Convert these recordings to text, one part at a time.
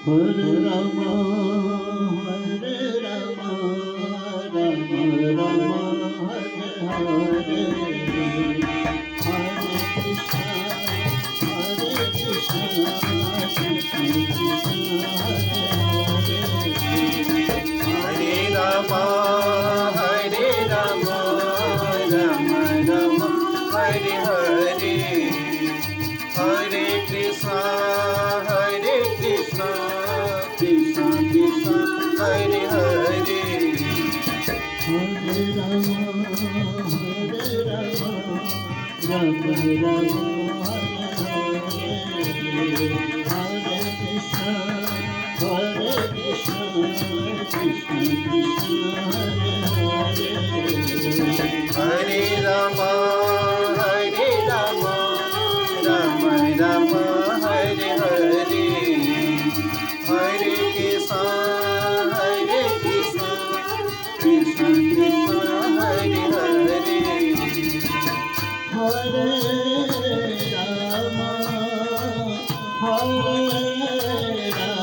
Hare Rama, Hare Rama, Rama Rama, Hare Hare, Hare Krishna, Hare Krishna, Krishna Krishna, Hare Hare, Hare Rama, Hare Rama, Rama Rama, Hare Hare, Hare Krishna, Hare Krishna, Krishna Krishna, Hare Hare. Hare Rama, Hare Rama, Rama Rama, Hare Hare, Hare Krishna, Krishna Krishna, Hare Hare, Hare Rama, Hare Rama,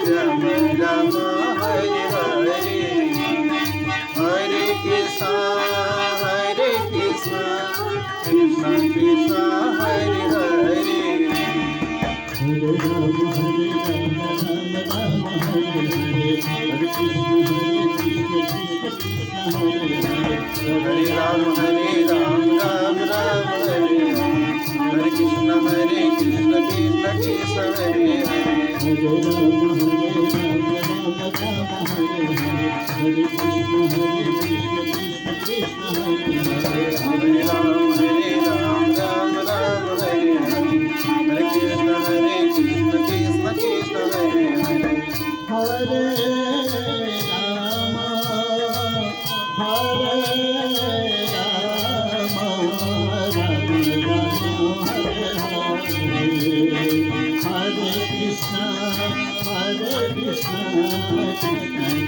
Rama Rama, Hare Hare, Hare Krishna, Krishna Krishna, Hare Hare. Hare Rama, Hare Rama, Rama Rama, Hare Krishna, Krishna Krishna, Hare Hare, Hare Rama, Hare Rama, Rama Rama, Hare Hare, Hare Krishna, Krishna Krishna, Hare Hare. Hare Rama, Hare Rama, Rama Rama, Hare Hare, Hare Krishna, Krishna Krishna, Hare Hare, Hare Ram, Ram Ram, Hare Hare, Hare Krishna, Krishna Krishna, Hare Hare. Hare Rama, Hare Rama, Rama Rama, Hare Hare, Hare Krishna, Krishna Krishna, Hare Hare, Hare Ram, Ram Ram, Hare Hare, Hare Krishna,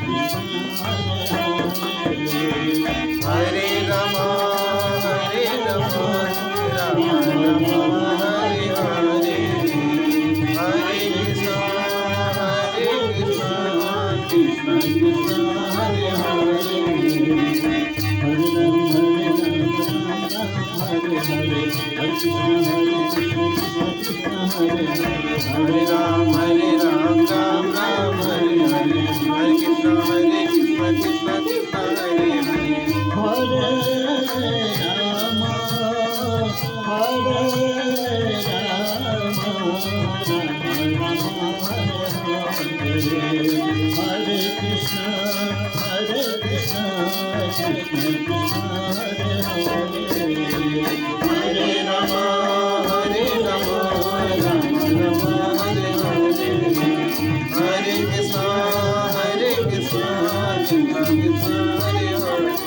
Krishna Krishna, Hare Hare. Hare Rama, Hare Rama, Rama Rama, Hare Hare, Hare Krishna, Krishna Krishna, Hare Hare, Hare Rama, Rama Rama, Hare Hare, Hare Krishna, Krishna Krishna, Hare Hare. Hare Rama, Hare Hare, Hare Krishna, Krishna Hare Hare, Hare Ram, Ram Ram, Hare Hare, Hare Krishna, Krishna Krishna, Hare Hare. Hare Rama, Hare Rama, Rama Rama, Hare Hare, Hare Krishna, Krishna Krishna, Hare Hare, Hare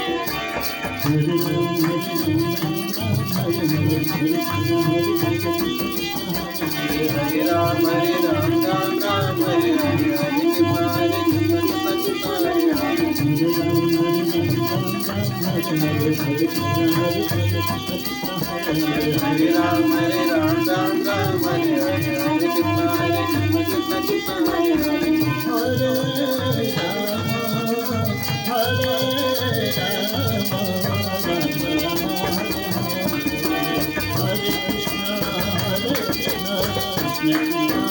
Rama, Rama Rama, Hare Hare, Hare Krishna, Krishna Krishna, Hare Hare. Hare Rama, Hare Rama, Rama Rama, Hare Hare, Hare Krishna, Krishna Krishna, Hare Hare. Hare Ram, Ram Ram, Hare Hare, Hare Krishna, Krishna Krishna, Hare Hare. Hare